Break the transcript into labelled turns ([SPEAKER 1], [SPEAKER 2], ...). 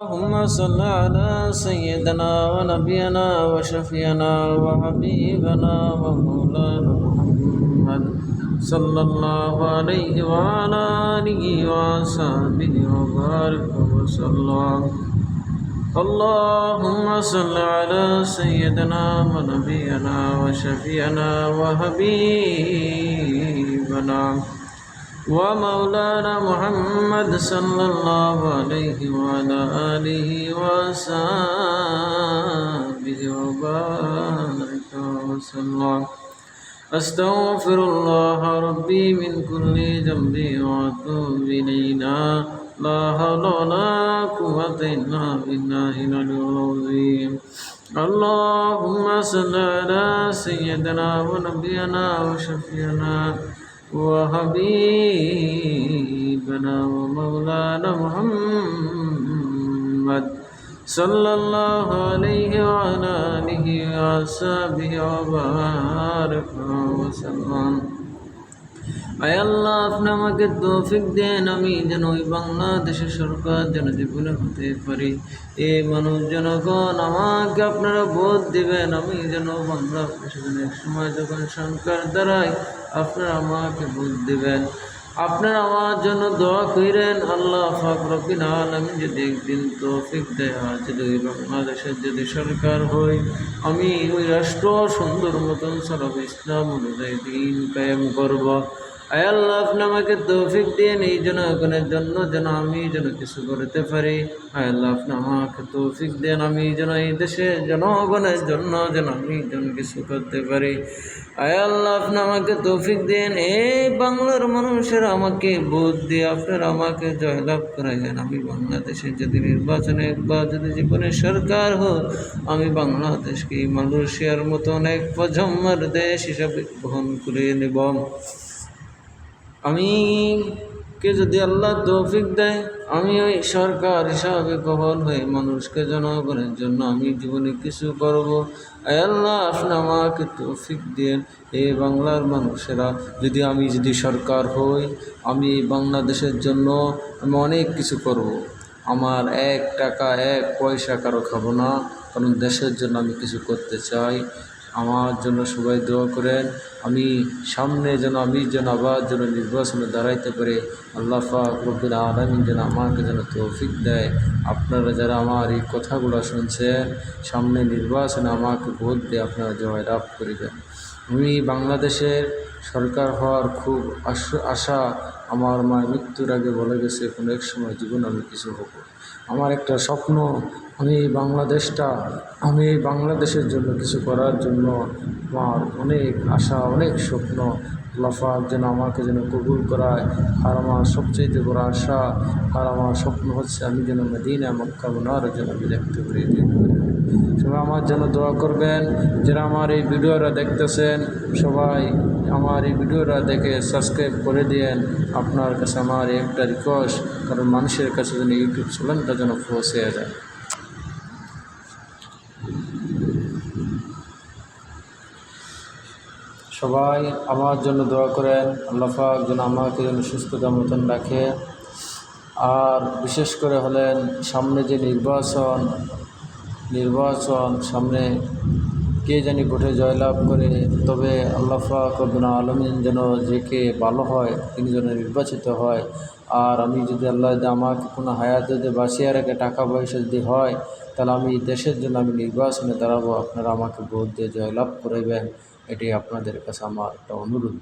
[SPEAKER 1] اللهم صل على سيدنا ونبينا وشفينا وحبيبنا ومولانا محمد صلى الله عليه وعلى آله وصحبه وبارك وسلم. اللهم صل على سيدنا ونبينا وشفينا وحبيبنا ومولانا محمد صلى الله عليه وعلى آله وصحبه وبارك وسلم. أستغفر الله ربي من كل ذنب وأتوب إلينا لا حول ولا قوة إلا بالله العلي العظيم. اللهم صل على سيدنا ونبينا وشفيعنا وحبيبنا ومولانا محمد صلى الله عليه وعلى آله وصحبه وبارك وسلم. আয় আল্লাহ, আপনি আমাকে তৌফিক দেন, আমি যেন ওই বাংলাদেশের সরকার যেন জীবনে হতে পারি। এই মানুষ জনগণ আমাকে আপনারা ভোট দিবেন, আমি যেন বাংলাদেশে যেন এক সময় যখন সরকার দাঁড়ায় আপনারা আমাকে ভোট দিবেন। আপনারা আমার জন্য দোয়া করেন। আল্লাহ পাক রব্বুল আলামিন যদি একদিন তৌফিক দেয়, যদি ওই বাংলাদেশের যদি সরকার হয়, আমি ওই রাষ্ট্র সুন্দর মতন চালাব, ইসলাম অনুযায়ী দিন কায়েম করব। আয় আল্লাহ, আপনি আমাকে তৌফিক দেন এই জনগণের জন্য যেন আমি যেন কিছু করতে পারি। আয় আল্লাহ, আপনি আমাকে তৌফিক দেন আমি যেন এই দেশের জনগণের জন্য যেন আমি যেন কিছু করতে পারি। আয় আল্লাহ, আপনি আমাকে তৌফিক দেন, এই বাংলার মানুষেরা আমাকে ভোট দিয়ে আপনারা আমাকে জয়লাভ করাইলেন। আমি বাংলাদেশের যদি নির্বাচনে একবার যদি জীবনের সরকার হোক, আমি বাংলাদেশকে মালয়েশিয়ার মতন এক প্রজন্মের দেশ হিসাবে গ্রহণ করে নেব। আমি কে যদি আল্লাহ তৌফিক দেয়, আমি ওই সরকার হিসাবে কবল হয়ে মানুষকে জনগণের জন্য আমি জীবনে কিছু করব। আয় আল্লাহ, আপনি আমাকে তৌফিক দেন। এই বাংলার মানুষেরা আমি যদি সরকার হই, আমি বাংলাদেশের জন্য আমি অনেক কিছু করব। আমার এক টাকা এক পয়সা কারো খাবো না, কারণ দেশের জন্য আমি কিছু করতে চাই। আমার জন্য সবাই দোয়া করেন, আমি সামনে আমি আবার নির্বাচনে দাঁড়াইতে পারে। আল্লাহ পাক রব্বুল আলামিন যেন আমাকে তৌফিক দেয়। আপনারা যারা আমার এই কথাগুলো শুনছেন, সামনে নির্বাচনে আমাকে ভোট দিয়ে আপনারা জয় লাভ করিবেন। আমি বাংলাদেশের সরকার হওয়ার খুব আশা। আমার মা মৃত্যুর আগে বলে গেছে, কোনো এক সময় জীবন আমি কিছু হব। আমার একটা স্বপ্ন, আমি বাংলাদেশের জন্য কিছু করার জন্য আমার অনেক আশা, অনেক স্বপ্ন। আল্লাহ পাক যেন আমাকে কবুল করায়। আর আমার সবচেয়ে বড় আশা আর আমার স্বপ্ন হচ্ছে আমি যেন মদিনা মক্কা মুনাওয়ারা আমি দেখতে পারি। সবাই আমার জন্য দোয়া করবেন। যারা আমার এই ভিডিওটা দেখতেছেন, সবাই আমার এই ভিডিওটা দেখে সাবস্ক্রাইব করে দিয়েন। আপনার কাছে আমার একটা রিকোয়েস্ট, কারণ মানুষের কাছে যেন ইউটিউব চ্যানেলটা যেন পৌঁছে যায়। সবাই আমার জন্য দোয়া করেন, আল্লাহ পাক যেন আমাকে সুস্থতা মতন রাখে। আর বিশেষ করে হলেন সামনে যে নির্বাচন সামনে, কে জানি ভোটে জয়লাভ করে, তবে আল্লাহ পাক রব্বুল আলামিন যেন যে ভালো হয় তিনি যেন নির্বাচিত হয়। আর আমি যদি আল্লাহ আমাকে কোনো হায়াতে যদি বাঁচিয়ে রাখে, টাকা পয়সা যদি হয়, তাহলে আমি দেশের জন্য আমি নির্বাচনে দাঁড়াবো। আপনারা আমাকে ভোট দিয়ে জয়লাভ করাইবেন, এটি আপনাদের কাছে আমার একটা অনুরোধ।